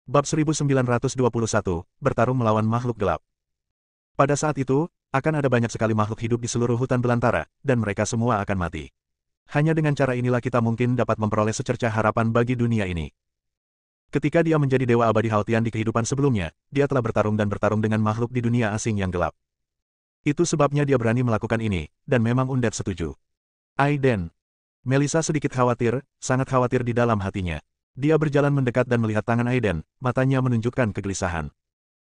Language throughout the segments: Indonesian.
Bab 1921, bertarung melawan makhluk gelap. Pada saat itu, akan ada banyak sekali makhluk hidup di seluruh hutan belantara, dan mereka semua akan mati. Hanya dengan cara inilah kita mungkin dapat memperoleh secercah harapan bagi dunia ini. Ketika dia menjadi dewa abadi Haltian di kehidupan sebelumnya, dia telah bertarung dengan makhluk di dunia asing yang gelap. Itu sebabnya dia berani melakukan ini, dan memang Undead setuju. Aiden. Melissa sedikit khawatir, sangat khawatir di dalam hatinya. Dia berjalan mendekat dan melihat tangan Aiden, matanya menunjukkan kegelisahan.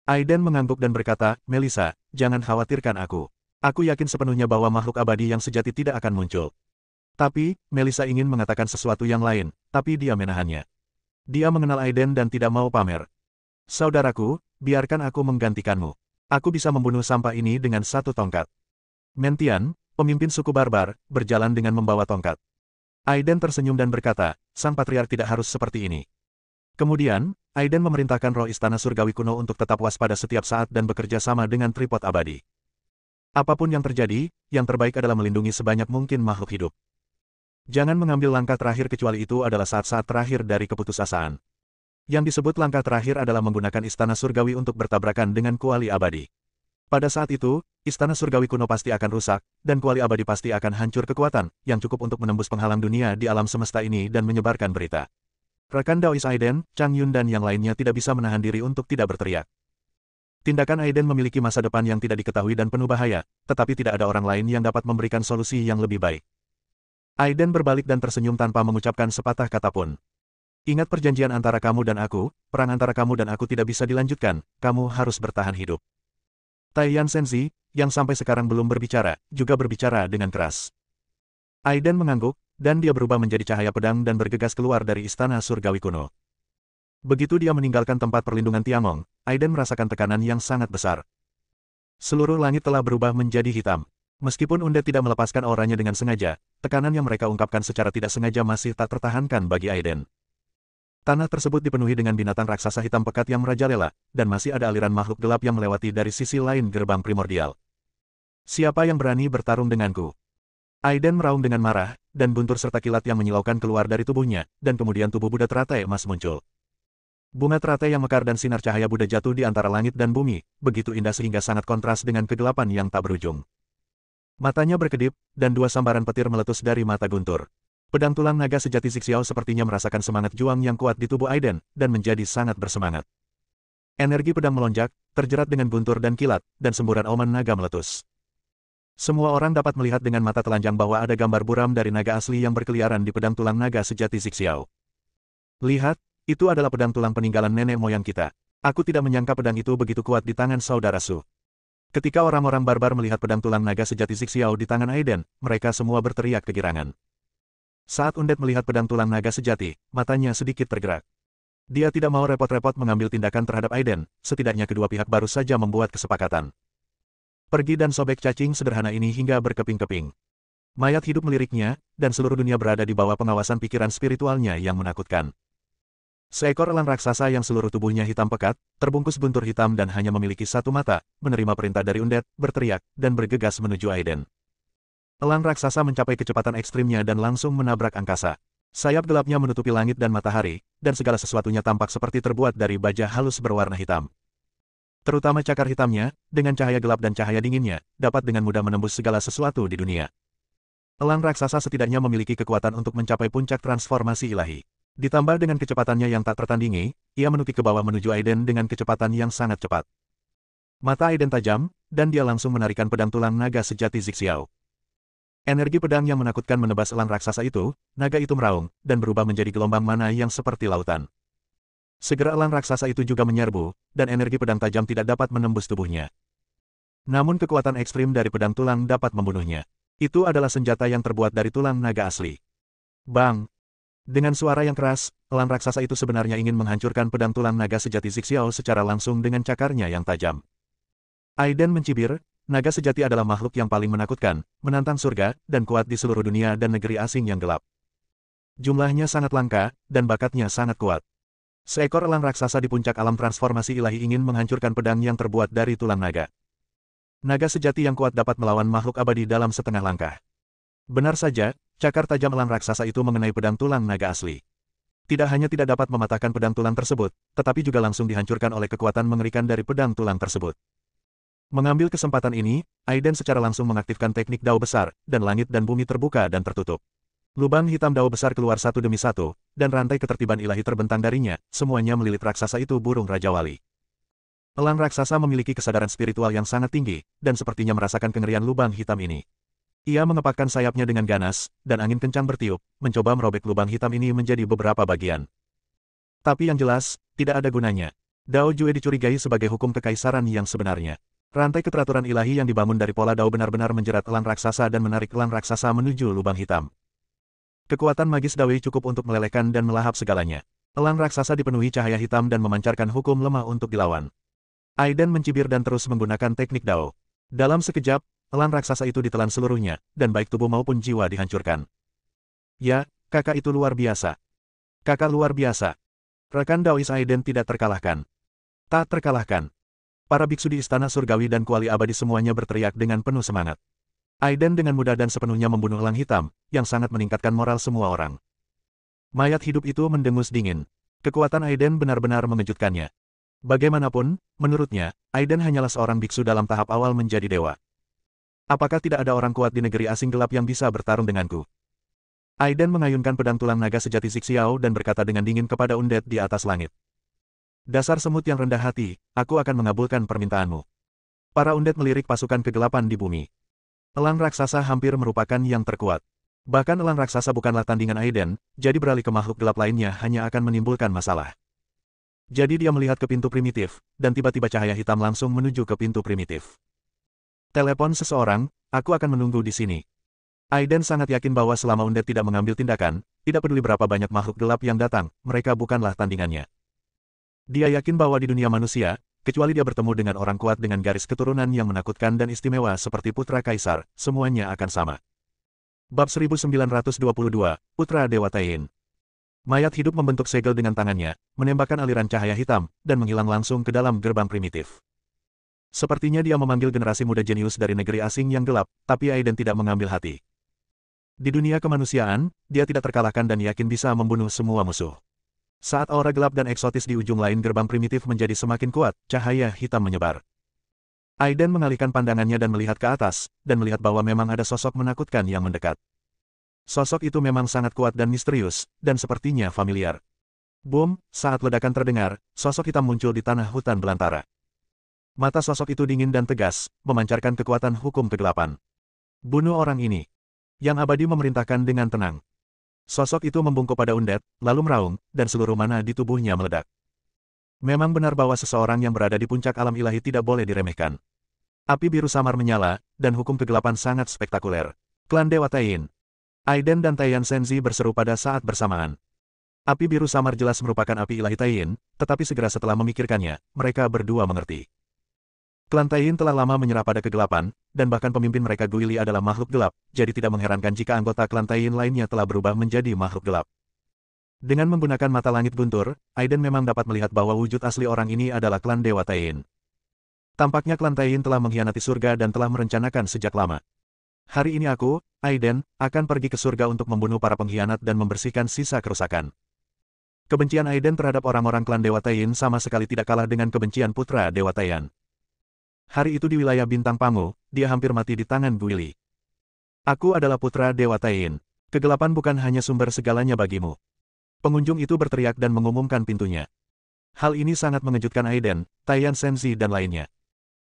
Aiden mengangguk dan berkata, Melissa, jangan khawatirkan aku. Aku yakin sepenuhnya bahwa makhluk abadi yang sejati tidak akan muncul. Tapi, Melissa ingin mengatakan sesuatu yang lain, tapi dia menahannya. Dia mengenal Aiden dan tidak mau pamer. Saudaraku, biarkan aku menggantikanmu. Aku bisa membunuh sampah ini dengan satu tongkat. Mentian, pemimpin suku barbar, berjalan dengan membawa tongkat. Aiden tersenyum dan berkata, sang patriark tidak harus seperti ini. Kemudian, Aiden memerintahkan roh istana surgawi kuno untuk tetap waspada setiap saat dan bekerja sama dengan tripod abadi. Apapun yang terjadi, yang terbaik adalah melindungi sebanyak mungkin makhluk hidup. Jangan mengambil langkah terakhir kecuali itu adalah saat-saat terakhir dari keputusasaan. Yang disebut langkah terakhir adalah menggunakan istana surgawi untuk bertabrakan dengan kuali abadi. Pada saat itu, istana surgawi kuno pasti akan rusak, dan kuali abadi pasti akan hancur kekuatan, yang cukup untuk menembus penghalang dunia di alam semesta ini dan menyebarkan berita. Rekan Daois Aiden, Chang Yun dan yang lainnya tidak bisa menahan diri untuk tidak berteriak. Tindakan Aiden memiliki masa depan yang tidak diketahui dan penuh bahaya, tetapi tidak ada orang lain yang dapat memberikan solusi yang lebih baik. Aiden berbalik dan tersenyum tanpa mengucapkan sepatah kata pun. Ingat perjanjian antara kamu dan aku, perang antara kamu dan aku tidak bisa dilanjutkan, kamu harus bertahan hidup. Taiyan Senzi, yang sampai sekarang belum berbicara, juga berbicara dengan keras. Aiden mengangguk, dan dia berubah menjadi cahaya pedang dan bergegas keluar dari istana surgawi kuno. Begitu dia meninggalkan tempat perlindungan Tiangong, Aiden merasakan tekanan yang sangat besar. Seluruh langit telah berubah menjadi hitam. Meskipun Undead tidak melepaskan auranya dengan sengaja, tekanan yang mereka ungkapkan secara tidak sengaja masih tak tertahankan bagi Aiden. Tanah tersebut dipenuhi dengan binatang raksasa hitam pekat yang merajalela, dan masih ada aliran makhluk gelap yang melewati dari sisi lain gerbang primordial. Siapa yang berani bertarung denganku? Aiden meraung dengan marah, dan buntur serta kilat yang menyilaukan keluar dari tubuhnya, dan kemudian tubuh Buddha teratai emas muncul. Bunga teratai yang mekar dan sinar cahaya Buddha jatuh di antara langit dan bumi, begitu indah sehingga sangat kontras dengan kegelapan yang tak berujung. Matanya berkedip, dan dua sambaran petir meletus dari mata guntur. Pedang tulang naga sejati Zixiao sepertinya merasakan semangat juang yang kuat di tubuh Aiden, dan menjadi sangat bersemangat. Energi pedang melonjak, terjerat dengan guntur dan kilat, dan semburan auman naga meletus. Semua orang dapat melihat dengan mata telanjang bahwa ada gambar buram dari naga asli yang berkeliaran di pedang tulang naga sejati Zixiao. Lihat, itu adalah pedang tulang peninggalan nenek moyang kita. Aku tidak menyangka pedang itu begitu kuat di tangan saudara Su. Ketika orang-orang barbar melihat pedang tulang naga sejati Zixiao di tangan Aiden, mereka semua berteriak kegirangan. Saat Undead melihat pedang tulang naga sejati, matanya sedikit tergerak. Dia tidak mau repot-repot mengambil tindakan terhadap Aiden, setidaknya kedua pihak baru saja membuat kesepakatan. Pergi dan sobek cacing sederhana ini hingga berkeping-keping. Mayat hidup meliriknya, dan seluruh dunia berada di bawah pengawasan pikiran spiritualnya yang menakutkan. Seekor elang raksasa yang seluruh tubuhnya hitam pekat, terbungkus buntur hitam dan hanya memiliki satu mata, menerima perintah dari Undead, berteriak, dan bergegas menuju Aiden. Elang raksasa mencapai kecepatan ekstrimnya dan langsung menabrak angkasa. Sayap gelapnya menutupi langit dan matahari, dan segala sesuatunya tampak seperti terbuat dari baja halus berwarna hitam. Terutama cakar hitamnya, dengan cahaya gelap dan cahaya dinginnya, dapat dengan mudah menembus segala sesuatu di dunia. Elang raksasa setidaknya memiliki kekuatan untuk mencapai puncak transformasi ilahi. Ditambah dengan kecepatannya yang tak tertandingi, ia menuti ke bawah menuju Aiden dengan kecepatan yang sangat cepat. Mata Aiden tajam, dan dia langsung menarikan pedang tulang naga sejati Zixiao. Energi pedang yang menakutkan menebas elang raksasa itu, naga itu meraung, dan berubah menjadi gelombang mana yang seperti lautan. Segera elang raksasa itu juga menyerbu, dan energi pedang tajam tidak dapat menembus tubuhnya. Namun kekuatan ekstrim dari pedang tulang dapat membunuhnya. Itu adalah senjata yang terbuat dari tulang naga asli. Bang! Dengan suara yang keras, elang raksasa itu sebenarnya ingin menghancurkan pedang tulang naga sejati Zixiao secara langsung dengan cakarnya yang tajam. Aiden mencibir. Naga sejati adalah makhluk yang paling menakutkan, menantang surga, dan kuat di seluruh dunia dan negeri asing yang gelap. Jumlahnya sangat langka, dan bakatnya sangat kuat. Seekor elang raksasa di puncak alam transformasi ilahi ingin menghancurkan pedang yang terbuat dari tulang naga. Naga sejati yang kuat dapat melawan makhluk abadi dalam setengah langkah. Benar saja, cakar tajam elang raksasa itu mengenai pedang tulang naga asli. Tidak hanya tidak dapat mematahkan pedang tulang tersebut, tetapi juga langsung dihancurkan oleh kekuatan mengerikan dari pedang tulang tersebut. Mengambil kesempatan ini, Aiden secara langsung mengaktifkan teknik dao besar, dan langit dan bumi terbuka dan tertutup. Lubang hitam dao besar keluar satu demi satu, dan rantai ketertiban ilahi terbentang darinya, semuanya melilit raksasa itu burung Raja Wali. Elang raksasa memiliki kesadaran spiritual yang sangat tinggi, dan sepertinya merasakan kengerian lubang hitam ini. Ia mengepakkan sayapnya dengan ganas, dan angin kencang bertiup, mencoba merobek lubang hitam ini menjadi beberapa bagian. Tapi yang jelas, tidak ada gunanya. Dao Jue dicurigai sebagai hukum kekaisaran yang sebenarnya. Rantai keteraturan ilahi yang dibangun dari pola dao benar-benar menjerat elang raksasa dan menarik elang raksasa menuju lubang hitam. Kekuatan magis Dawei cukup untuk melelehkan dan melahap segalanya. Elang raksasa dipenuhi cahaya hitam dan memancarkan hukum lemah untuk dilawan. Aiden mencibir dan terus menggunakan teknik dao. Dalam sekejap, elang raksasa itu ditelan seluruhnya, dan baik tubuh maupun jiwa dihancurkan. Ya, kakak itu luar biasa. Kakak luar biasa. Rekan Daois Aiden tidak terkalahkan. Tak terkalahkan. Para biksu di Istana Surgawi dan Kuali Abadi semuanya berteriak dengan penuh semangat. Aiden dengan mudah dan sepenuhnya membunuh elang hitam, yang sangat meningkatkan moral semua orang. Mayat hidup itu mendengus dingin. Kekuatan Aiden benar-benar mengejutkannya. Bagaimanapun, menurutnya, Aiden hanyalah seorang biksu dalam tahap awal menjadi dewa. Apakah tidak ada orang kuat di negeri asing gelap yang bisa bertarung denganku? Aiden mengayunkan pedang tulang naga sejati Zixiao dan berkata dengan dingin kepada undead di atas langit. Dasar semut yang rendah hati, aku akan mengabulkan permintaanmu. Para undead melirik pasukan kegelapan di bumi. Elang raksasa hampir merupakan yang terkuat. Bahkan elang raksasa bukanlah tandingan Aiden, jadi beralih ke makhluk gelap lainnya hanya akan menimbulkan masalah. Jadi dia melihat ke pintu primitif, dan tiba-tiba cahaya hitam langsung menuju ke pintu primitif. Telepon seseorang, aku akan menunggu di sini. Aiden sangat yakin bahwa selama undead tidak mengambil tindakan, tidak peduli berapa banyak makhluk gelap yang datang, mereka bukanlah tandingannya. Dia yakin bahwa di dunia manusia, kecuali dia bertemu dengan orang kuat dengan garis keturunan yang menakutkan dan istimewa seperti Putra Kaisar, semuanya akan sama. Bab 1922, Putra Dewa Tain. Mayat hidup membentuk segel dengan tangannya, menembakkan aliran cahaya hitam, dan menghilang langsung ke dalam gerbang primitif. Sepertinya dia memanggil generasi muda jenius dari negeri asing yang gelap, tapi Aiden tidak mengambil hati. Di dunia kemanusiaan, dia tidak terkalahkan dan yakin bisa membunuh semua musuh. Saat aura gelap dan eksotis di ujung lain gerbang primitif menjadi semakin kuat, cahaya hitam menyebar. Aiden mengalihkan pandangannya dan melihat ke atas, dan melihat bahwa memang ada sosok menakutkan yang mendekat. Sosok itu memang sangat kuat dan misterius, dan sepertinya familiar. Boom, saat ledakan terdengar, sosok hitam muncul di tanah hutan belantara. Mata sosok itu dingin dan tegas, memancarkan kekuatan hukum kegelapan. Bunuh orang ini. Yang Abadi memerintahkan dengan tenang. Sosok itu membungkuk pada undead, lalu meraung, dan seluruh mana di tubuhnya meledak. Memang benar bahwa seseorang yang berada di puncak alam ilahi tidak boleh diremehkan. Api biru samar menyala, dan hukum kegelapan sangat spektakuler. Klan Dewa Tain. Aiden dan Taiyan Senzi berseru pada saat bersamaan. Api biru samar jelas merupakan api ilahi Tain, tetapi segera setelah memikirkannya, mereka berdua mengerti. Klan Tain telah lama menyerah pada kegelapan, dan bahkan pemimpin mereka Guili adalah makhluk gelap, jadi tidak mengherankan jika anggota klan Tain lainnya telah berubah menjadi makhluk gelap. Dengan menggunakan mata langit guntur, Aiden memang dapat melihat bahwa wujud asli orang ini adalah klan Dewa Tain. Tampaknya klan Tain telah mengkhianati surga dan telah merencanakan sejak lama. Hari ini aku, Aiden, akan pergi ke surga untuk membunuh para pengkhianat dan membersihkan sisa kerusakan. Kebencian Aiden terhadap orang-orang klan Dewa Tain sama sekali tidak kalah dengan kebencian Putra Dewa Tain. Hari itu di wilayah Bintang Pangu, dia hampir mati di tangan Guili. Aku adalah Putra Dewa Tain. Kegelapan bukan hanya sumber segalanya bagimu. Pengunjung itu berteriak dan mengumumkan pintunya. Hal ini sangat mengejutkan Aiden, Taiyan Senzi dan lainnya.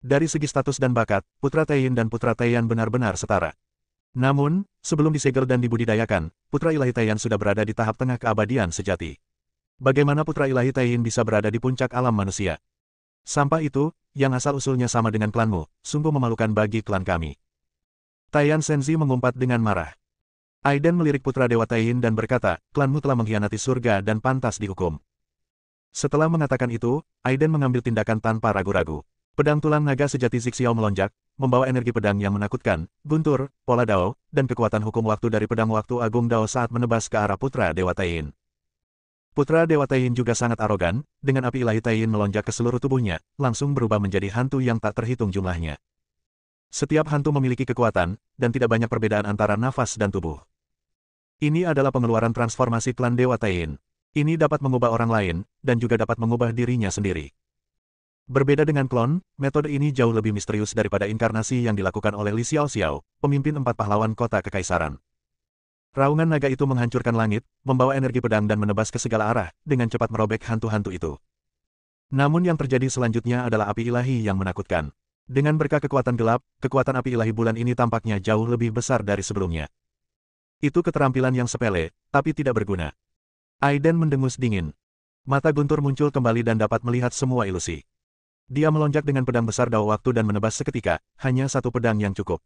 Dari segi status dan bakat, Putra Tain dan Putra Taiyan benar-benar setara. Namun, sebelum disegel dan dibudidayakan, Putra Ilahi Taiyan sudah berada di tahap tengah keabadian sejati. Bagaimana Putra Ilahi Tain bisa berada di puncak alam manusia? Sampah itu, yang asal-usulnya sama dengan klanmu, sungguh memalukan bagi klan kami. Taiyan Senzi mengumpat dengan marah. Aiden melirik Putra Dewa Tain dan berkata, klanmu telah mengkhianati surga dan pantas dihukum. Setelah mengatakan itu, Aiden mengambil tindakan tanpa ragu-ragu. Pedang tulang naga sejati Zixiao melonjak, membawa energi pedang yang menakutkan, guntur, pola dao, dan kekuatan hukum waktu dari pedang waktu agung dao saat menebas ke arah Putra Dewa Tain. Putra Dewa Tain juga sangat arogan, dengan api ilahi Tain melonjak ke seluruh tubuhnya, langsung berubah menjadi hantu yang tak terhitung jumlahnya. Setiap hantu memiliki kekuatan, dan tidak banyak perbedaan antara nafas dan tubuh. Ini adalah pengeluaran transformasi klan Dewa Tain. Ini dapat mengubah orang lain, dan juga dapat mengubah dirinya sendiri. Berbeda dengan klon, metode ini jauh lebih misterius daripada inkarnasi yang dilakukan oleh Li Xiaoxiao, pemimpin 4 pahlawan kota kekaisaran. Raungan naga itu menghancurkan langit, membawa energi pedang dan menebas ke segala arah, dengan cepat merobek hantu-hantu itu. Namun yang terjadi selanjutnya adalah api ilahi yang menakutkan. Dengan berkah kekuatan gelap, kekuatan api ilahi bulan ini tampaknya jauh lebih besar dari sebelumnya. Itu keterampilan yang sepele, tapi tidak berguna. Aiden mendengus dingin. Mata guntur muncul kembali dan dapat melihat semua ilusi. Dia melonjak dengan pedang besar dao waktu dan menebas seketika, hanya satu pedang yang cukup.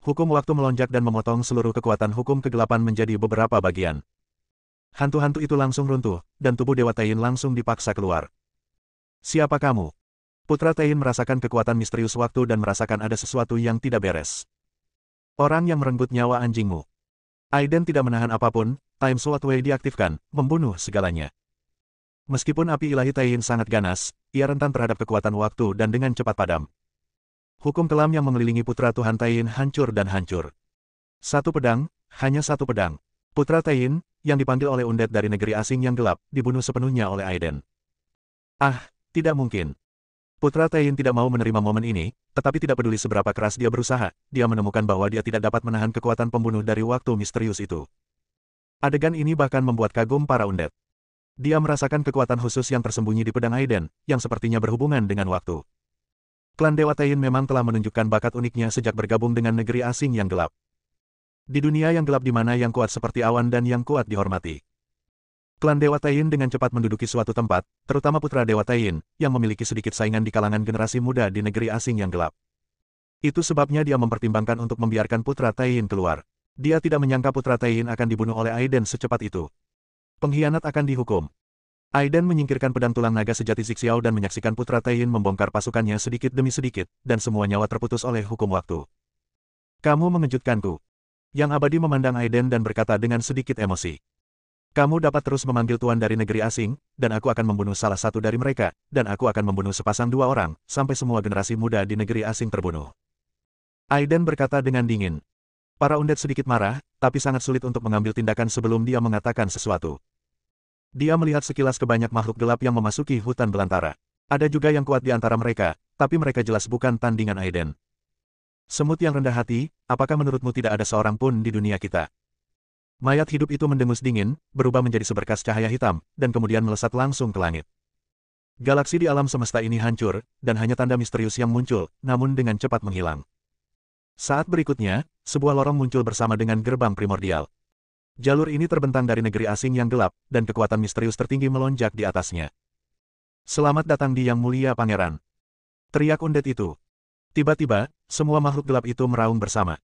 Hukum waktu melonjak dan memotong seluruh kekuatan hukum kegelapan menjadi beberapa bagian. Hantu-hantu itu langsung runtuh, dan tubuh Dewa Tain langsung dipaksa keluar. Siapa kamu? Putra Tain merasakan kekuatan misterius waktu dan merasakan ada sesuatu yang tidak beres. Orang yang merenggut nyawa anjingmu. Aiden tidak menahan apapun, Time Sword Way diaktifkan, membunuh segalanya. Meskipun api ilahi Tain sangat ganas, ia rentan terhadap kekuatan waktu dan dengan cepat padam. Hukum kelam yang mengelilingi putra Tuhan Tain hancur dan hancur. Satu pedang, hanya satu pedang. Putra Tain, yang dipanggil oleh undead dari negeri asing yang gelap, dibunuh sepenuhnya oleh Aiden. Ah, tidak mungkin. Putra Tain tidak mau menerima momen ini, tetapi tidak peduli seberapa keras dia berusaha, dia menemukan bahwa dia tidak dapat menahan kekuatan pembunuh dari waktu misterius itu. Adegan ini bahkan membuat kagum para undead. Dia merasakan kekuatan khusus yang tersembunyi di pedang Aiden, yang sepertinya berhubungan dengan waktu. Klan Dewa Tain memang telah menunjukkan bakat uniknya sejak bergabung dengan negeri asing yang gelap. Di dunia yang gelap di mana yang kuat seperti awan dan yang kuat dihormati. Klan Dewa Tain dengan cepat menduduki suatu tempat, terutama putra Dewa Tain, yang memiliki sedikit saingan di kalangan generasi muda di negeri asing yang gelap. Itu sebabnya dia mempertimbangkan untuk membiarkan putra Tain keluar. Dia tidak menyangka putra Tain akan dibunuh oleh Aiden secepat itu. Pengkhianat akan dihukum. Aiden menyingkirkan pedang tulang naga sejati Zixiao dan menyaksikan putra Tain membongkar pasukannya sedikit demi sedikit, dan semua nyawa terputus oleh hukum waktu. Kamu mengejutkanku. Yang Abadi memandang Aiden dan berkata dengan sedikit emosi. Kamu dapat terus memanggil tuan dari negeri asing, dan aku akan membunuh salah satu dari mereka, dan aku akan membunuh sepasang 2 orang, sampai semua generasi muda di negeri asing terbunuh. Aiden berkata dengan dingin. Para undead sedikit marah, tapi sangat sulit untuk mengambil tindakan sebelum dia mengatakan sesuatu. Dia melihat sekilas ke banyak makhluk gelap yang memasuki hutan belantara. Ada juga yang kuat di antara mereka, tapi mereka jelas bukan tandingan Aiden. Semut yang rendah hati, apakah menurutmu tidak ada seorang pun di dunia kita? Mayat hidup itu mendengus dingin, berubah menjadi seberkas cahaya hitam, dan kemudian melesat langsung ke langit. Galaksi di alam semesta ini hancur, dan hanya tanda misterius yang muncul, namun dengan cepat menghilang. Saat berikutnya, sebuah lorong muncul bersama dengan gerbang primordial. Jalur ini terbentang dari negeri asing yang gelap, dan kekuatan misterius tertinggi melonjak di atasnya. Selamat datang di Yang Mulia Pangeran. Teriak undead itu. Tiba-tiba, semua makhluk gelap itu meraung bersama.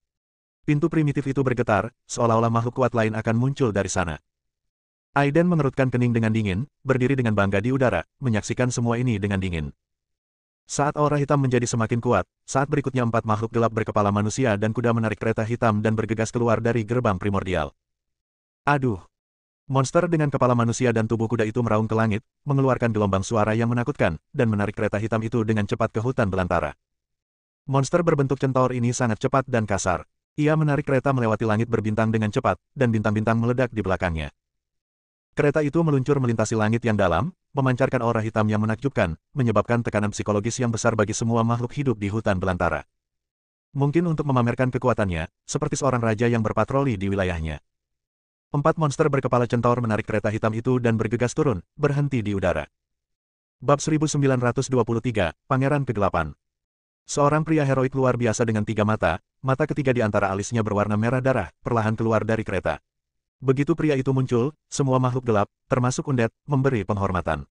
Pintu primitif itu bergetar, seolah-olah makhluk kuat lain akan muncul dari sana. Aiden mengerutkan kening dengan dingin, berdiri dengan bangga di udara, menyaksikan semua ini dengan dingin. Saat aura hitam menjadi semakin kuat, saat berikutnya 4 makhluk gelap berkepala manusia dan kuda menarik kereta hitam dan bergegas keluar dari gerbang primordial. Aduh! Monster dengan kepala manusia dan tubuh kuda itu meraung ke langit, mengeluarkan gelombang suara yang menakutkan, dan menarik kereta hitam itu dengan cepat ke hutan belantara. Monster berbentuk centaur ini sangat cepat dan kasar. Ia menarik kereta melewati langit berbintang dengan cepat, dan bintang-bintang meledak di belakangnya. Kereta itu meluncur melintasi langit yang dalam, memancarkan aura hitam yang menakjubkan, menyebabkan tekanan psikologis yang besar bagi semua makhluk hidup di hutan belantara. Mungkin untuk memamerkan kekuatannya, seperti seorang raja yang berpatroli di wilayahnya. 4 monster berkepala centaur menarik kereta hitam itu dan bergegas turun, berhenti di udara. Bab 1923, Pangeran Kegelapan. Seorang pria heroik luar biasa dengan 3 mata, mata ketiga di antara alisnya berwarna merah darah, perlahan keluar dari kereta. Begitu pria itu muncul, semua makhluk gelap, termasuk undead, memberi penghormatan.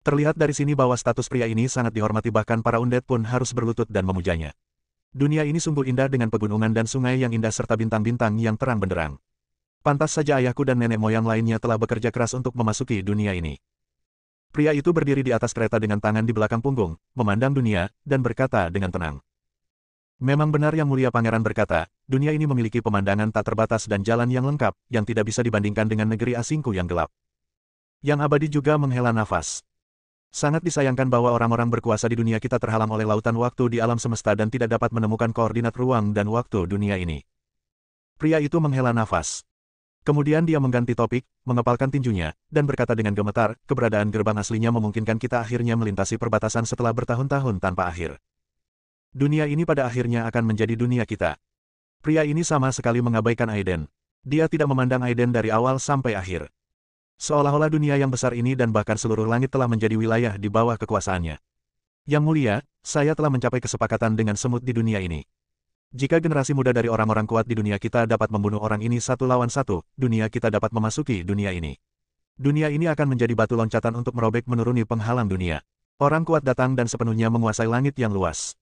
Terlihat dari sini bahwa status pria ini sangat dihormati, bahkan para undead pun harus berlutut dan memujanya. Dunia ini sungguh indah dengan pegunungan dan sungai yang indah serta bintang-bintang yang terang benderang. Pantas saja ayahku dan nenek moyang lainnya telah bekerja keras untuk memasuki dunia ini. Pria itu berdiri di atas kereta dengan tangan di belakang punggung, memandang dunia, dan berkata dengan tenang. Memang benar Yang Mulia Pangeran berkata, dunia ini memiliki pemandangan tak terbatas dan jalan yang lengkap, yang tidak bisa dibandingkan dengan negeri asingku yang gelap. Yang Abadi juga menghela nafas. Sangat disayangkan bahwa orang-orang berkuasa di dunia kita terhalang oleh lautan waktu di alam semesta dan tidak dapat menemukan koordinat ruang dan waktu dunia ini. Pria itu menghela nafas. Kemudian dia mengganti topik, mengepalkan tinjunya, dan berkata dengan gemetar, keberadaan gerbang aslinya memungkinkan kita akhirnya melintasi perbatasan setelah bertahun-tahun tanpa akhir. Dunia ini pada akhirnya akan menjadi dunia kita. Pria ini sama sekali mengabaikan Aiden. Dia tidak memandang Aiden dari awal sampai akhir. Seolah-olah dunia yang besar ini dan bahkan seluruh langit telah menjadi wilayah di bawah kekuasaannya. Yang mulia, saya telah mencapai kesepakatan dengan semut di dunia ini. Jika generasi muda dari orang-orang kuat di dunia kita dapat membunuh orang ini satu lawan satu, dunia kita dapat memasuki dunia ini. Dunia ini akan menjadi batu loncatan untuk merobek menuruni penghalang dunia. Orang kuat datang dan sepenuhnya menguasai langit yang luas.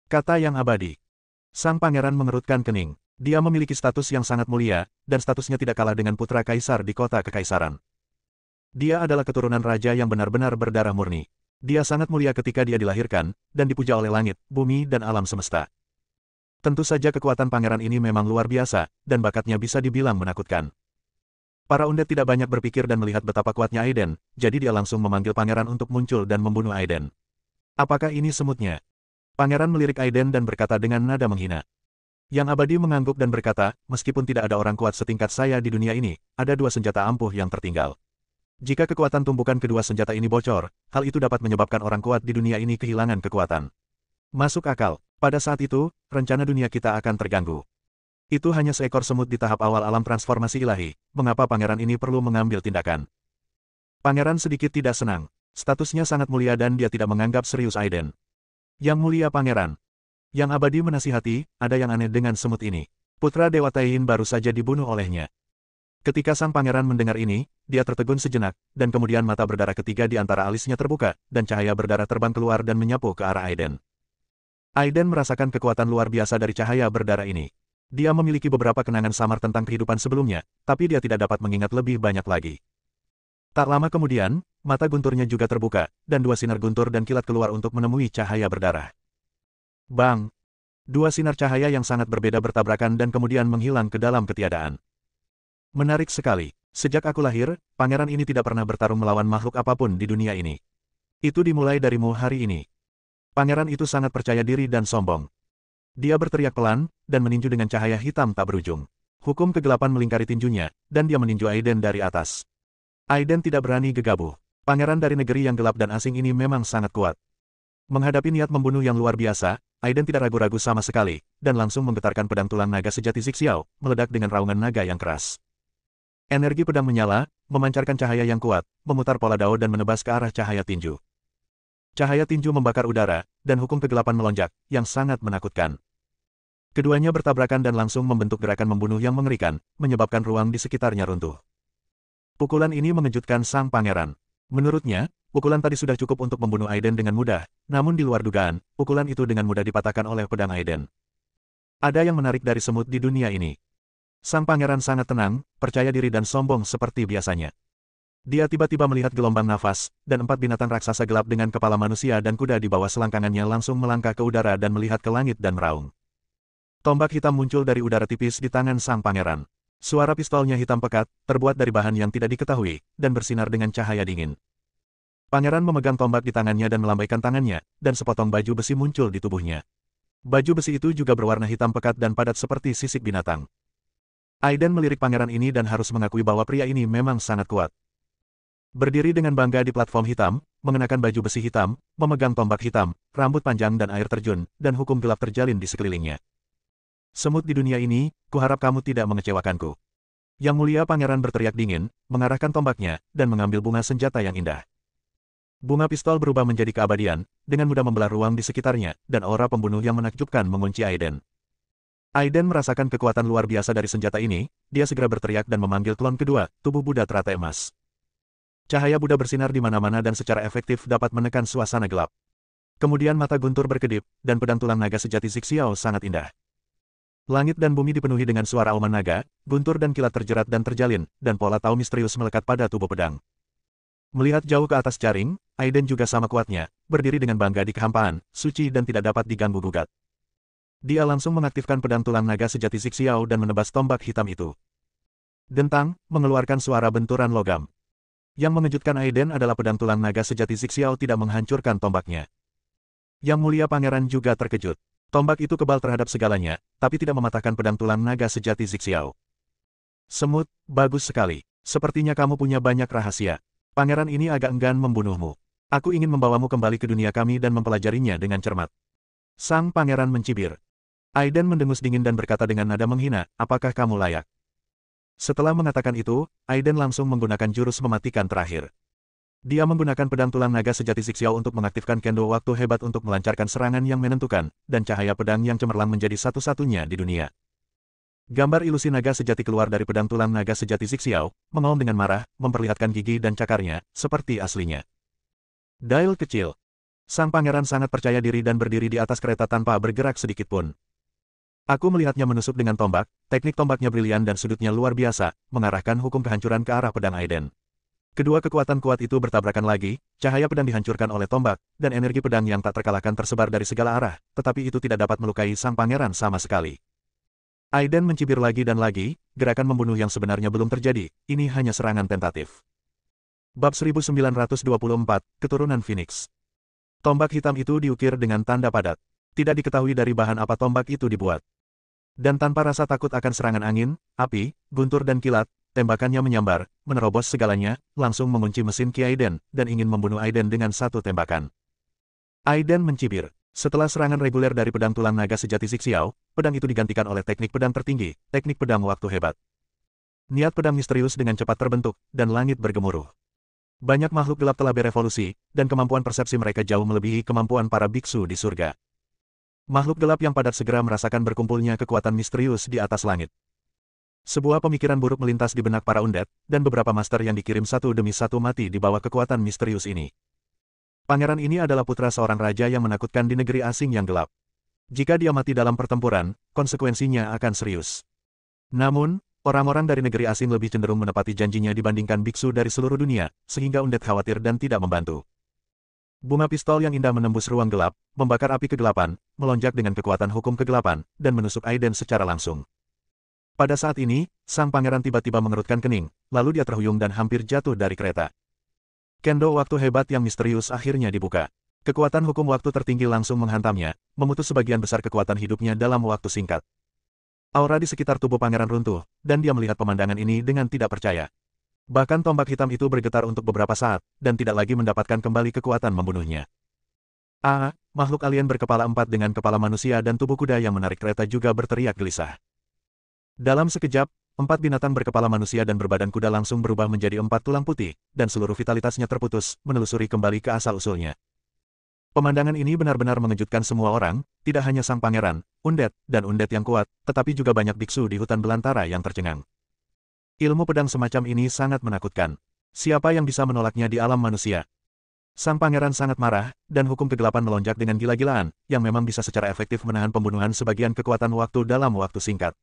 Kata yang abadi. Sang pangeran mengerutkan kening. Dia memiliki status yang sangat mulia, dan statusnya tidak kalah dengan putra kaisar di kota kekaisaran. Dia adalah keturunan raja yang benar-benar berdarah murni. Dia sangat mulia ketika dia dilahirkan, dan dipuja oleh langit, bumi dan alam semesta. Tentu saja kekuatan pangeran ini memang luar biasa, dan bakatnya bisa dibilang menakutkan. Para undet tidak banyak berpikir dan melihat betapa kuatnya Aiden, jadi dia langsung memanggil pangeran untuk muncul dan membunuh Aiden. Apakah ini semutnya? Pangeran melirik Aiden dan berkata dengan nada menghina. Yang abadi mengangguk dan berkata, meskipun tidak ada orang kuat setingkat saya di dunia ini, ada dua senjata ampuh yang tertinggal. Jika kekuatan tumbukan kedua senjata ini bocor, hal itu dapat menyebabkan orang kuat di dunia ini kehilangan kekuatan. Masuk akal. Pada saat itu, rencana dunia kita akan terganggu. Itu hanya seekor semut di tahap awal alam transformasi ilahi, mengapa pangeran ini perlu mengambil tindakan? Pangeran sedikit tidak senang. Statusnya sangat mulia dan dia tidak menganggap serius Aiden. Yang mulia pangeran. Yang abadi menasihati, ada yang aneh dengan semut ini. Putra Dewa Taiyin baru saja dibunuh olehnya. Ketika sang pangeran mendengar ini, dia tertegun sejenak, dan kemudian mata berdarah ketiga di antara alisnya terbuka, dan cahaya berdarah terbang keluar dan menyapu ke arah Aiden. Aiden merasakan kekuatan luar biasa dari cahaya berdarah ini. Dia memiliki beberapa kenangan samar tentang kehidupan sebelumnya, tapi dia tidak dapat mengingat lebih banyak lagi. Tak lama kemudian, mata gunturnya juga terbuka, dan dua sinar guntur dan kilat keluar untuk menemui cahaya berdarah. Bang! Dua sinar cahaya yang sangat berbeda bertabrakan dan kemudian menghilang ke dalam ketiadaan. Menarik sekali. Sejak aku lahir, pangeran ini tidak pernah bertarung melawan makhluk apapun di dunia ini. Itu dimulai darimu hari ini. Pangeran itu sangat percaya diri dan sombong. Dia berteriak pelan, dan meninju dengan cahaya hitam tak berujung. Hukum kegelapan melingkari tinjunya, dan dia meninju Aiden dari atas. Aiden tidak berani gegabah. Pangeran dari negeri yang gelap dan asing ini memang sangat kuat. Menghadapi niat membunuh yang luar biasa, Aiden tidak ragu-ragu sama sekali, dan langsung menggetarkan pedang tulang naga sejati Zixiao, meledak dengan raungan naga yang keras. Energi pedang menyala, memancarkan cahaya yang kuat, memutar pola dao dan menebas ke arah cahaya tinju. Cahaya tinju membakar udara, dan hukum kegelapan melonjak, yang sangat menakutkan. Keduanya bertabrakan dan langsung membentuk gerakan membunuh yang mengerikan, menyebabkan ruang di sekitarnya runtuh. Pukulan ini mengejutkan sang pangeran. Menurutnya, pukulan tadi sudah cukup untuk membunuh Aiden dengan mudah, namun di luar dugaan, pukulan itu dengan mudah dipatahkan oleh pedang Aiden. Ada yang menarik dari semut di dunia ini. Sang pangeran sangat tenang, percaya diri dan sombong seperti biasanya. Dia tiba-tiba melihat gelombang nafas, dan 4 binatang raksasa gelap dengan kepala manusia dan kuda di bawah selangkangannya langsung melangkah ke udara dan melihat ke langit dan meraung. Tombak hitam muncul dari udara tipis di tangan sang pangeran. Suara pistolnya hitam pekat, terbuat dari bahan yang tidak diketahui, dan bersinar dengan cahaya dingin. Pangeran memegang tombak di tangannya dan melambaikan tangannya, dan sepotong baju besi muncul di tubuhnya. Baju besi itu juga berwarna hitam pekat dan padat seperti sisik binatang. Aiden melirik pangeran ini dan harus mengakui bahwa pria ini memang sangat kuat. Berdiri dengan bangga di platform hitam, mengenakan baju besi hitam, memegang tombak hitam, rambut panjang dan air terjun, dan hukum gelap terjalin di sekelilingnya. Semut di dunia ini, kuharap kamu tidak mengecewakanku. Yang mulia pangeran berteriak dingin, mengarahkan tombaknya, dan mengambil bunga senjata yang indah. Bunga pistol berubah menjadi keabadian, dengan mudah membelah ruang di sekitarnya, dan aura pembunuh yang menakjubkan mengunci Aiden. Aiden merasakan kekuatan luar biasa dari senjata ini, dia segera berteriak dan memanggil klon kedua, tubuh Buddha teratai emas. Cahaya Buddha bersinar di mana-mana dan secara efektif dapat menekan suasana gelap. Kemudian mata guntur berkedip, dan pedang tulang naga sejati Zixiao sangat indah. Langit dan bumi dipenuhi dengan suara auman naga, guntur dan kilat terjerat dan terjalin, dan pola tahu misterius melekat pada tubuh pedang. Melihat jauh ke atas jaring, Aiden juga sama kuatnya, berdiri dengan bangga di kehampaan, suci dan tidak dapat diganggu-gugat. Dia langsung mengaktifkan pedang tulang naga sejati Zixiao dan menebas tombak hitam itu. Dentang, mengeluarkan suara benturan logam. Yang mengejutkan Aiden adalah pedang tulang naga sejati Zixiao tidak menghancurkan tombaknya. Yang mulia pangeran juga terkejut. Tombak itu kebal terhadap segalanya, tapi tidak mematahkan pedang tulang naga sejati Zixiao. Semut, bagus sekali. Sepertinya kamu punya banyak rahasia. Pangeran ini agak enggan membunuhmu. Aku ingin membawamu kembali ke dunia kami dan mempelajarinya dengan cermat. Sang pangeran mencibir. Aiden mendengus dingin dan berkata dengan nada menghina, apakah kamu layak? Setelah mengatakan itu, Aiden langsung menggunakan jurus mematikan terakhir. Dia menggunakan pedang tulang naga sejati Zixiao untuk mengaktifkan kendo waktu hebat untuk melancarkan serangan yang menentukan, dan cahaya pedang yang cemerlang menjadi satu-satunya di dunia. Gambar ilusi naga sejati keluar dari pedang tulang naga sejati Zixiao, mengaum dengan marah, memperlihatkan gigi dan cakarnya, seperti aslinya. Dial kecil. Sang pangeran sangat percaya diri dan berdiri di atas kereta tanpa bergerak sedikit pun. Aku melihatnya menusuk dengan tombak, teknik tombaknya brilian dan sudutnya luar biasa, mengarahkan hukum kehancuran ke arah pedang Aiden. Kedua kekuatan kuat itu bertabrakan lagi, cahaya pedang dihancurkan oleh tombak, dan energi pedang yang tak terkalahkan tersebar dari segala arah, tetapi itu tidak dapat melukai sang pangeran sama sekali. Aiden mencibir lagi dan lagi, gerakan membunuh yang sebenarnya belum terjadi, ini hanya serangan tentatif. Bab 1924, Keturunan Phoenix. Tombak hitam itu diukir dengan tanda padat. Tidak diketahui dari bahan apa tombak itu dibuat. Dan tanpa rasa takut akan serangan angin, api, guntur dan kilat, tembakannya menyambar, menerobos segalanya, langsung mengunci mesin Ki Aiden, dan ingin membunuh Aiden dengan satu tembakan. Aiden mencibir. Setelah serangan reguler dari pedang tulang naga sejati Zixiao, pedang itu digantikan oleh teknik pedang tertinggi, teknik pedang waktu hebat. Niat pedang misterius dengan cepat terbentuk, dan langit bergemuruh. Banyak makhluk gelap telah berevolusi, dan kemampuan persepsi mereka jauh melebihi kemampuan para biksu di surga. Makhluk gelap yang padat segera merasakan berkumpulnya kekuatan misterius di atas langit. Sebuah pemikiran buruk melintas di benak para undead, dan beberapa master yang dikirim satu demi satu mati di bawah kekuatan misterius ini. Pangeran ini adalah putra seorang raja yang menakutkan di negeri asing yang gelap. Jika dia mati dalam pertempuran, konsekuensinya akan serius. Namun, orang-orang dari negeri asing lebih cenderung menepati janjinya dibandingkan biksu dari seluruh dunia, sehingga undead khawatir dan tidak membantu. Bunga pistol yang indah menembus ruang gelap, membakar api kegelapan, melonjak dengan kekuatan hukum kegelapan, dan menusuk Aiden secara langsung. Pada saat ini, sang pangeran tiba-tiba mengerutkan kening, lalu dia terhuyung dan hampir jatuh dari kereta. Kendo waktu hebat yang misterius akhirnya dibuka. Kekuatan hukum waktu tertinggi langsung menghantamnya, memutus sebagian besar kekuatan hidupnya dalam waktu singkat. Aura di sekitar tubuh pangeran runtuh, dan dia melihat pemandangan ini dengan tidak percaya. Bahkan tombak hitam itu bergetar untuk beberapa saat, dan tidak lagi mendapatkan kembali kekuatan membunuhnya. Makhluk alien berkepala empat dengan kepala manusia dan tubuh kuda yang menarik kereta juga berteriak gelisah. Dalam sekejap, empat binatang berkepala manusia dan berbadan kuda langsung berubah menjadi empat tulang putih, dan seluruh vitalitasnya terputus, menelusuri kembali ke asal-usulnya. Pemandangan ini benar-benar mengejutkan semua orang, tidak hanya sang pangeran, undead, dan undead yang kuat, tetapi juga banyak biksu di hutan belantara yang tercengang. Ilmu pedang semacam ini sangat menakutkan. Siapa yang bisa menolaknya di alam manusia? Sang pangeran sangat marah, dan hukum kegelapan melonjak dengan gila-gilaan, yang memang bisa secara efektif menahan pembunuhan sebagian kekuatan waktu dalam waktu singkat.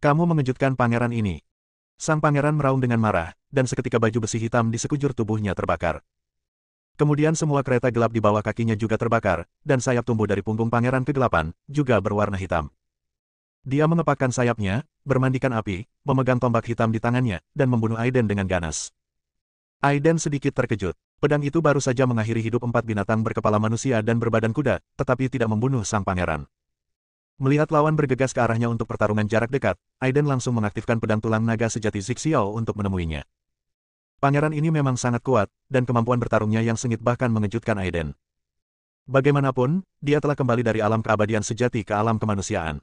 Kamu mengejutkan pangeran ini. Sang pangeran meraung dengan marah, dan seketika baju besi hitam di sekujur tubuhnya terbakar. Kemudian semua kereta gelap di bawah kakinya juga terbakar, dan sayap tumbuh dari punggung pangeran kegelapan, juga berwarna hitam. Dia mengepakkan sayapnya, bermandikan api, memegang tombak hitam di tangannya, dan membunuh Aiden dengan ganas. Aiden sedikit terkejut. Pedang itu baru saja mengakhiri hidup empat binatang berkepala manusia dan berbadan kuda, tetapi tidak membunuh sang pangeran. Melihat lawan bergegas ke arahnya untuk pertarungan jarak dekat, Aiden langsung mengaktifkan pedang tulang naga sejati Zixiao untuk menemuinya. Pangeran ini memang sangat kuat, dan kemampuan bertarungnya yang sengit bahkan mengejutkan Aiden. Bagaimanapun, dia telah kembali dari alam keabadian sejati ke alam kemanusiaan.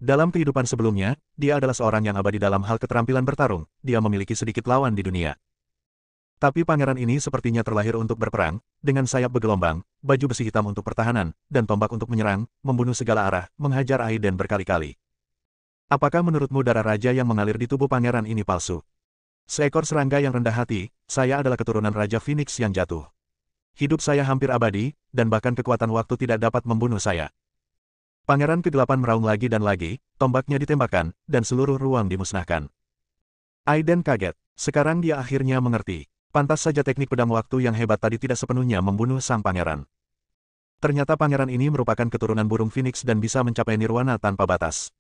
Dalam kehidupan sebelumnya, dia adalah seorang yang abadi dalam hal keterampilan bertarung, dia memiliki sedikit lawan di dunia. Tapi pangeran ini sepertinya terlahir untuk berperang, dengan sayap bergelombang, baju besi hitam untuk pertahanan, dan tombak untuk menyerang, membunuh segala arah, menghajar Aiden berkali-kali. Apakah menurutmu darah raja yang mengalir di tubuh pangeran ini palsu? Seekor serangga yang rendah hati, saya adalah keturunan Raja Phoenix yang jatuh. Hidup saya hampir abadi, dan bahkan kekuatan waktu tidak dapat membunuh saya. Pangeran kegelapan meraung lagi dan lagi, tombaknya ditembakkan, dan seluruh ruang dimusnahkan. Aiden kaget. Sekarang dia akhirnya mengerti. Pantas saja teknik pedang waktu yang hebat tadi tidak sepenuhnya membunuh sang pangeran. Ternyata pangeran ini merupakan keturunan burung Phoenix dan bisa mencapai nirwana tanpa batas.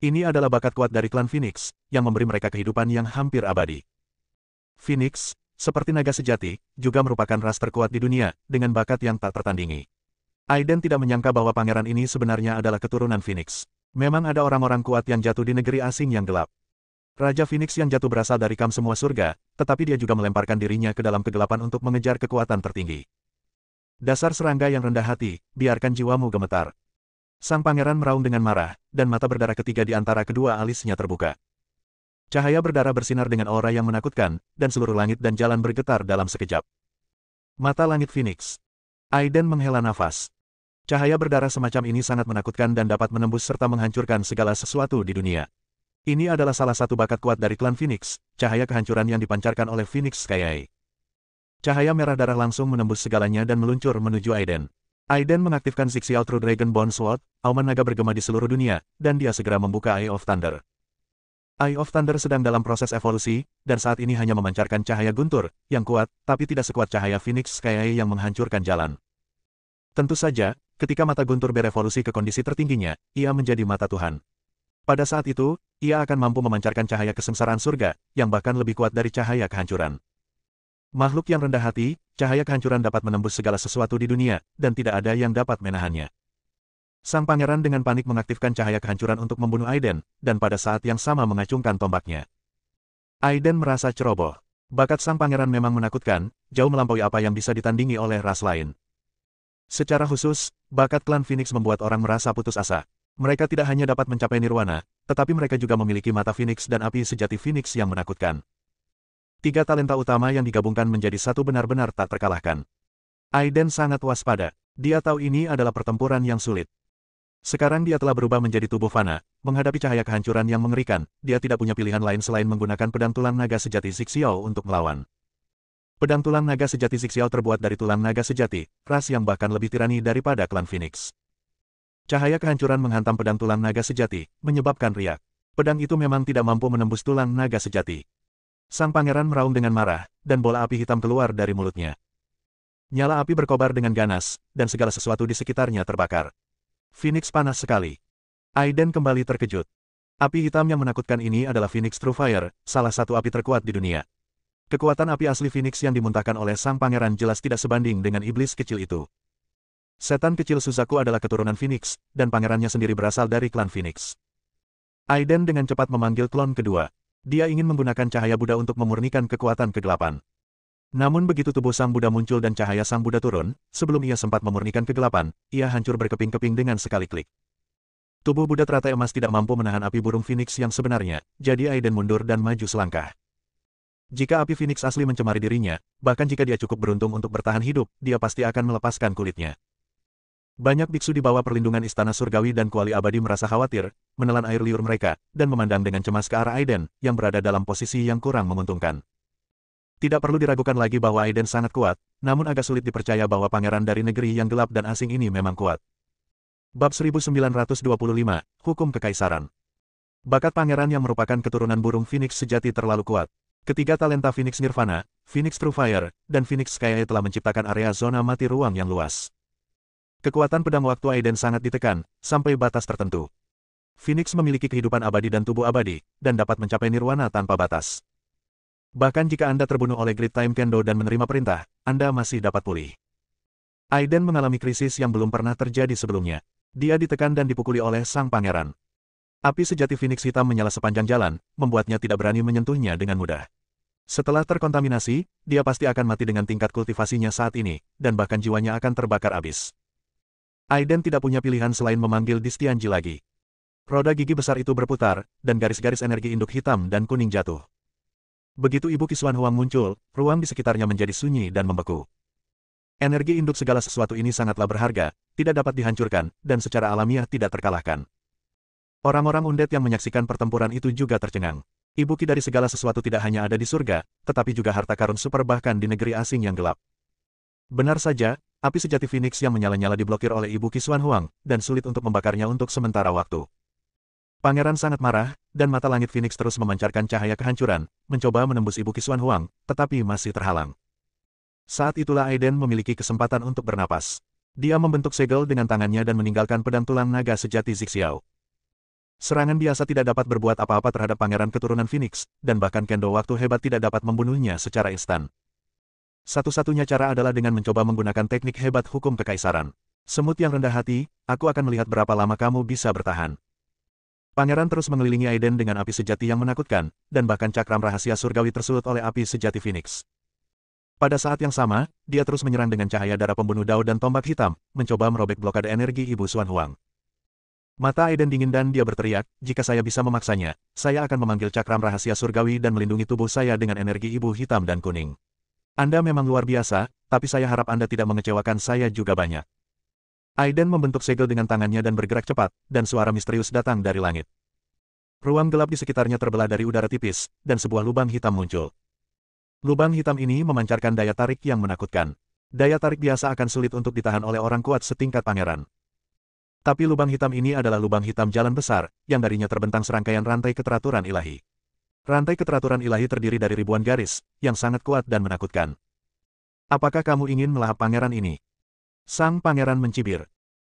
Ini adalah bakat kuat dari klan Phoenix, yang memberi mereka kehidupan yang hampir abadi. Phoenix, seperti naga sejati, juga merupakan ras terkuat di dunia, dengan bakat yang tak tertandingi. Aiden tidak menyangka bahwa pangeran ini sebenarnya adalah keturunan Phoenix. Memang ada orang-orang kuat yang jatuh di negeri asing yang gelap. Raja Phoenix yang jatuh berasal dari kam semua surga, tetapi dia juga melemparkan dirinya ke dalam kegelapan untuk mengejar kekuatan tertinggi. Dasar serangga yang rendah hati, biarkan jiwamu gemetar. Sang pangeran meraung dengan marah, dan mata berdarah ketiga di antara kedua alisnya terbuka. Cahaya berdarah bersinar dengan aura yang menakutkan, dan seluruh langit dan jalan bergetar dalam sekejap. Mata langit Phoenix. Aiden menghela nafas. Cahaya berdarah semacam ini sangat menakutkan dan dapat menembus serta menghancurkan segala sesuatu di dunia. Ini adalah salah satu bakat kuat dari klan Phoenix, cahaya kehancuran yang dipancarkan oleh Phoenix Sky. Cahaya merah darah langsung menembus segalanya dan meluncur menuju Aiden. Aiden mengaktifkan Zixiao True Dragon Bone Sword, auman naga bergema di seluruh dunia, dan dia segera membuka Eye of Thunder. Eye of Thunder sedang dalam proses evolusi, dan saat ini hanya memancarkan cahaya guntur, yang kuat, tapi tidak sekuat cahaya Phoenix Sky yang menghancurkan jalan. Tentu saja, ketika mata guntur berevolusi ke kondisi tertingginya, ia menjadi mata Tuhan. Pada saat itu, ia akan mampu memancarkan cahaya kesengsaraan surga, yang bahkan lebih kuat dari cahaya kehancuran. Makhluk yang rendah hati, cahaya kehancuran dapat menembus segala sesuatu di dunia, dan tidak ada yang dapat menahannya. Sang pangeran dengan panik mengaktifkan cahaya kehancuran untuk membunuh Aiden, dan pada saat yang sama mengacungkan tombaknya. Aiden merasa ceroboh. Bakat sang pangeran memang menakutkan, jauh melampaui apa yang bisa ditandingi oleh ras lain. Secara khusus, bakat klan Phoenix membuat orang merasa putus asa. Mereka tidak hanya dapat mencapai nirwana, tetapi mereka juga memiliki mata Phoenix dan api sejati Phoenix yang menakutkan. Tiga talenta utama yang digabungkan menjadi satu benar-benar tak terkalahkan. Aiden sangat waspada. Dia tahu ini adalah pertempuran yang sulit. Sekarang dia telah berubah menjadi tubuh fana, menghadapi cahaya kehancuran yang mengerikan, dia tidak punya pilihan lain selain menggunakan pedang tulang naga sejati Zixiao untuk melawan. Pedang tulang naga sejati Zixiao terbuat dari tulang naga sejati, ras yang bahkan lebih tirani daripada klan Phoenix. Cahaya kehancuran menghantam pedang tulang naga sejati, menyebabkan riak. Pedang itu memang tidak mampu menembus tulang naga sejati. Sang pangeran meraung dengan marah, dan bola api hitam keluar dari mulutnya. Nyala api berkobar dengan ganas, dan segala sesuatu di sekitarnya terbakar. Phoenix panas sekali. Aiden kembali terkejut. Api hitam yang menakutkan ini adalah Phoenix True Fire, salah satu api terkuat di dunia. Kekuatan api asli Phoenix yang dimuntahkan oleh sang pangeran jelas tidak sebanding dengan iblis kecil itu. Setan kecil Suzaku adalah keturunan Phoenix, dan pangerannya sendiri berasal dari klan Phoenix. Aiden dengan cepat memanggil klon kedua. Dia ingin menggunakan cahaya Buddha untuk memurnikan kekuatan kegelapan. Namun begitu tubuh sang Buddha muncul dan cahaya sang Buddha turun, sebelum ia sempat memurnikan kegelapan, ia hancur berkeping-keping dengan sekali klik. Tubuh Buddha teratai emas tidak mampu menahan api burung Phoenix yang sebenarnya, jadi Aiden mundur dan maju selangkah. Jika api Phoenix asli mencemari dirinya, bahkan jika dia cukup beruntung untuk bertahan hidup, dia pasti akan melepaskan kulitnya. Banyak biksu di bawah perlindungan Istana Surgawi dan Kuali Abadi merasa khawatir, menelan air liur mereka, dan memandang dengan cemas ke arah Aiden, yang berada dalam posisi yang kurang menguntungkan. Tidak perlu diragukan lagi bahwa Aiden sangat kuat, namun agak sulit dipercaya bahwa pangeran dari negeri yang gelap dan asing ini memang kuat. Bab 1925, Hukum Kekaisaran. Bakat pangeran yang merupakan keturunan burung Phoenix sejati terlalu kuat. Ketiga talenta Phoenix Nirvana, Phoenix True Fire, dan Phoenix Sky telah menciptakan area zona mati ruang yang luas. Kekuatan pedang waktu Aiden sangat ditekan, sampai batas tertentu. Phoenix memiliki kehidupan abadi dan tubuh abadi, dan dapat mencapai nirwana tanpa batas. Bahkan jika Anda terbunuh oleh Great Time Kendo dan menerima perintah, Anda masih dapat pulih. Aiden mengalami krisis yang belum pernah terjadi sebelumnya. Dia ditekan dan dipukuli oleh sang pangeran. Api sejati Phoenix hitam menyala sepanjang jalan, membuatnya tidak berani menyentuhnya dengan mudah. Setelah terkontaminasi, dia pasti akan mati dengan tingkat kultivasinya saat ini, dan bahkan jiwanya akan terbakar habis. Aiden tidak punya pilihan selain memanggil Distianji lagi. Roda gigi besar itu berputar, dan garis-garis energi induk hitam dan kuning jatuh. Begitu Ibu Qisuan Huang muncul, ruang di sekitarnya menjadi sunyi dan membeku. Energi induk segala sesuatu ini sangatlah berharga, tidak dapat dihancurkan, dan secara alamiah tidak terkalahkan. Orang-orang undead yang menyaksikan pertempuran itu juga tercengang. Ibu Qi dari segala sesuatu tidak hanya ada di surga, tetapi juga harta karun super bahkan di negeri asing yang gelap. Benar saja, api sejati Phoenix yang menyala-nyala diblokir oleh Ibu Qisuan Huang, dan sulit untuk membakarnya untuk sementara waktu. Pangeran sangat marah, dan mata langit Phoenix terus memancarkan cahaya kehancuran, mencoba menembus Ibu Qisuan Huang, tetapi masih terhalang. Saat itulah Aiden memiliki kesempatan untuk bernapas. Dia membentuk segel dengan tangannya dan meninggalkan pedang tulang naga sejati Zixiao. Serangan biasa tidak dapat berbuat apa-apa terhadap pangeran keturunan Phoenix, dan bahkan kendo waktu hebat tidak dapat membunuhnya secara instan. Satu-satunya cara adalah dengan mencoba menggunakan teknik hebat hukum kekaisaran. Semut yang rendah hati, aku akan melihat berapa lama kamu bisa bertahan. Pangeran terus mengelilingi Aiden dengan api sejati yang menakutkan, dan bahkan cakram rahasia surgawi tersulut oleh api sejati Phoenix. Pada saat yang sama, dia terus menyerang dengan cahaya darah pembunuh Dao dan tombak hitam, mencoba merobek blokade energi Ibu Xuan Huang. Mata Aiden dingin dan dia berteriak, jika saya bisa memaksanya, saya akan memanggil cakram rahasia surgawi dan melindungi tubuh saya dengan energi Ibu hitam dan kuning. Anda memang luar biasa, tapi saya harap Anda tidak mengecewakan saya juga banyak. Aiden membentuk segel dengan tangannya dan bergerak cepat, dan suara misterius datang dari langit. Ruang gelap di sekitarnya terbelah dari udara tipis, dan sebuah lubang hitam muncul. Lubang hitam ini memancarkan daya tarik yang menakutkan. Daya tarik biasa akan sulit untuk ditahan oleh orang kuat setingkat pangeran. Tapi lubang hitam ini adalah lubang hitam jalan besar, yang darinya terbentang serangkaian rantai keteraturan ilahi. Rantai keteraturan ilahi terdiri dari ribuan garis, yang sangat kuat dan menakutkan. Apakah kamu ingin melahap pangeran ini? Sang pangeran mencibir.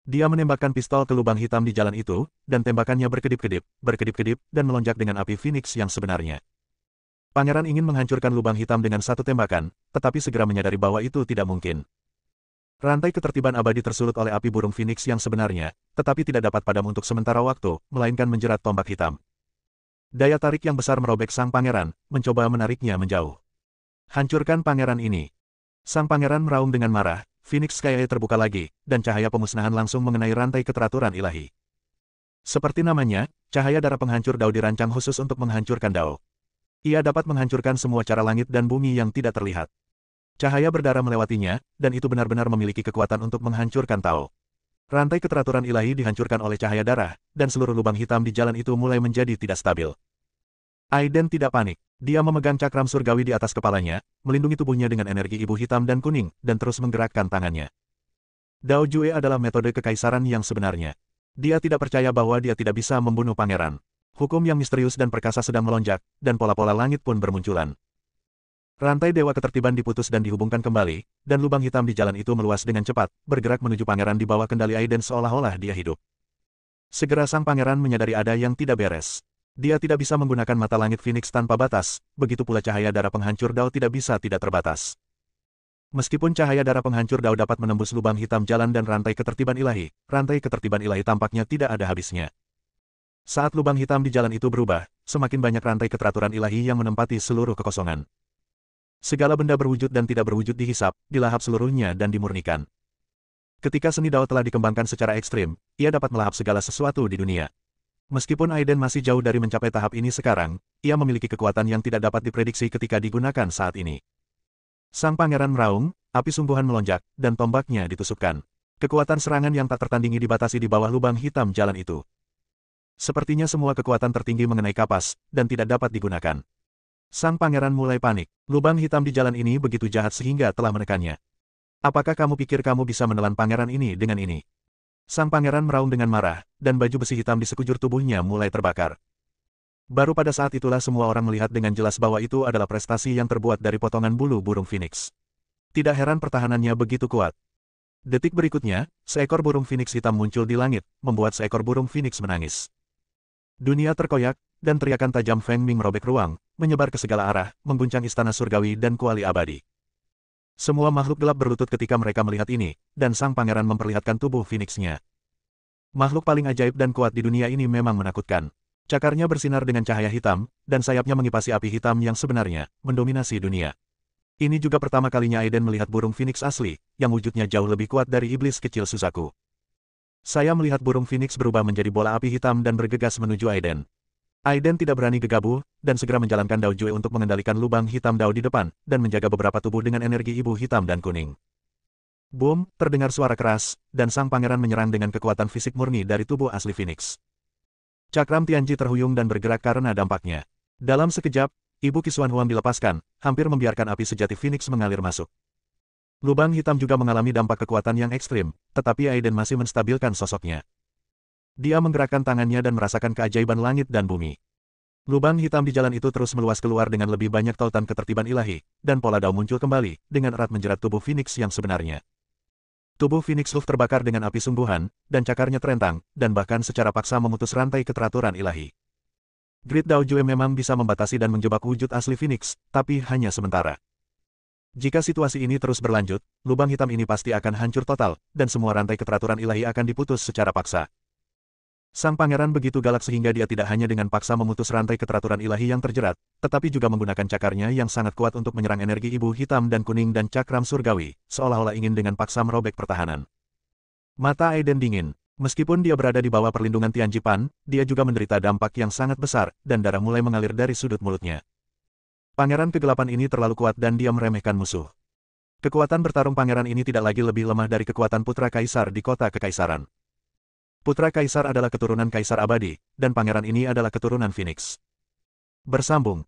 Dia menembakkan pistol ke lubang hitam di jalan itu, dan tembakannya berkedip-kedip, dan melonjak dengan api Phoenix yang sebenarnya. Pangeran ingin menghancurkan lubang hitam dengan satu tembakan, tetapi segera menyadari bahwa itu tidak mungkin. Rantai ketertiban abadi tersulut oleh api burung Phoenix yang sebenarnya, tetapi tidak dapat padam untuk sementara waktu, melainkan menjerat tombak hitam. Daya tarik yang besar merobek sang pangeran, mencoba menariknya menjauh. Hancurkan pangeran ini. Sang pangeran meraung dengan marah. Phoenix Sky terbuka lagi, dan cahaya pemusnahan langsung mengenai rantai keteraturan ilahi. Seperti namanya, cahaya darah penghancur Dao dirancang khusus untuk menghancurkan Dao. Ia dapat menghancurkan semua cara langit dan bumi yang tidak terlihat. Cahaya berdarah melewatinya, dan itu benar-benar memiliki kekuatan untuk menghancurkan Tao. Rantai keteraturan ilahi dihancurkan oleh cahaya darah, dan seluruh lubang hitam di jalan itu mulai menjadi tidak stabil. Aiden tidak panik. Dia memegang cakram surgawi di atas kepalanya, melindungi tubuhnya dengan energi ibu hitam dan kuning, dan terus menggerakkan tangannya. Dao Jue adalah metode kekaisaran yang sebenarnya. Dia tidak percaya bahwa dia tidak bisa membunuh pangeran. Hukum yang misterius dan perkasa sedang melonjak, dan pola-pola langit pun bermunculan. Rantai dewa ketertiban diputus dan dihubungkan kembali, dan lubang hitam di jalan itu meluas dengan cepat, bergerak menuju pangeran di bawah kendali Aiden seolah-olah dia hidup. Segera sang pangeran menyadari ada yang tidak beres. Dia tidak bisa menggunakan mata langit Phoenix tanpa batas, begitu pula cahaya darah penghancur Dao tidak bisa tidak terbatas. Meskipun cahaya darah penghancur Dao dapat menembus lubang hitam jalan dan rantai ketertiban ilahi tampaknya tidak ada habisnya. Saat lubang hitam di jalan itu berubah, semakin banyak rantai keteraturan ilahi yang menempati seluruh kekosongan. Segala benda berwujud dan tidak berwujud dihisap, dilahap seluruhnya dan dimurnikan. Ketika seni Dao telah dikembangkan secara ekstrim, ia dapat melahap segala sesuatu di dunia. Meskipun Aiden masih jauh dari mencapai tahap ini sekarang, ia memiliki kekuatan yang tidak dapat diprediksi ketika digunakan saat ini. Sang pangeran meraung, api sungguhan melonjak, dan tombaknya ditusukkan. Kekuatan serangan yang tak tertandingi dibatasi di bawah lubang hitam jalan itu. Sepertinya semua kekuatan tertinggi mengenai kapas, dan tidak dapat digunakan. Sang pangeran mulai panik. Lubang hitam di jalan ini begitu jahat sehingga telah menekannya. Apakah kamu pikir kamu bisa menelan pangeran ini dengan ini? Sang pangeran meraung dengan marah, dan baju besi hitam di sekujur tubuhnya mulai terbakar. Baru pada saat itulah semua orang melihat dengan jelas bahwa itu adalah prestasi yang terbuat dari potongan bulu burung Phoenix. Tidak heran pertahanannya begitu kuat. Detik berikutnya, seekor burung Phoenix hitam muncul di langit, membuat seekor burung Phoenix menangis. Dunia terkoyak, dan teriakan tajam Feng Ming merobek ruang, menyebar ke segala arah, mengguncang istana surgawi dan kuali abadi. Semua makhluk gelap berlutut ketika mereka melihat ini, dan sang pangeran memperlihatkan tubuh Phoenix-nya. Makhluk paling ajaib dan kuat di dunia ini memang menakutkan. Cakarnya bersinar dengan cahaya hitam, dan sayapnya mengipasi api hitam yang sebenarnya, mendominasi dunia. Ini juga pertama kalinya Aiden melihat burung Phoenix asli, yang wujudnya jauh lebih kuat dari iblis kecil Suzaku. Saya melihat burung Phoenix berubah menjadi bola api hitam dan bergegas menuju Aiden. Aiden tidak berani gegabah, dan segera menjalankan Dao Jue untuk mengendalikan lubang hitam Dao di depan, dan menjaga beberapa tubuh dengan energi ibu hitam dan kuning. Boom, terdengar suara keras, dan sang pangeran menyerang dengan kekuatan fisik murni dari tubuh asli Phoenix. Cakram Tianji terhuyung dan bergerak karena dampaknya. Dalam sekejap, Ibu Qi Xuan Huang dilepaskan, hampir membiarkan api sejati Phoenix mengalir masuk. Lubang hitam juga mengalami dampak kekuatan yang ekstrim, tetapi Aiden masih menstabilkan sosoknya. Dia menggerakkan tangannya dan merasakan keajaiban langit dan bumi. Lubang hitam di jalan itu terus meluas keluar dengan lebih banyak tautan ketertiban ilahi, dan pola Dao muncul kembali, dengan erat menjerat tubuh Phoenix yang sebenarnya. Tubuh Phoenix Hoof terbakar dengan api sungguhan, dan cakarnya terentang, dan bahkan secara paksa memutus rantai keteraturan ilahi. Grid Dao Jue memang bisa membatasi dan menjebak wujud asli Phoenix, tapi hanya sementara. Jika situasi ini terus berlanjut, lubang hitam ini pasti akan hancur total, dan semua rantai keteraturan ilahi akan diputus secara paksa. Sang pangeran begitu galak sehingga dia tidak hanya dengan paksa memutus rantai keteraturan ilahi yang terjerat, tetapi juga menggunakan cakarnya yang sangat kuat untuk menyerang energi ibu hitam dan kuning dan cakram surgawi, seolah-olah ingin dengan paksa merobek pertahanan. Mata Aiden dingin. Meskipun dia berada di bawah perlindungan Tian Jipan, dia juga menderita dampak yang sangat besar, dan darah mulai mengalir dari sudut mulutnya. Pangeran kegelapan ini terlalu kuat dan dia meremehkan musuh. Kekuatan bertarung pangeran ini tidak lagi lebih lemah dari kekuatan putra kaisar di kota kekaisaran. Putra kaisar adalah keturunan kaisar abadi, dan pangeran ini adalah keturunan Phoenix. Bersambung,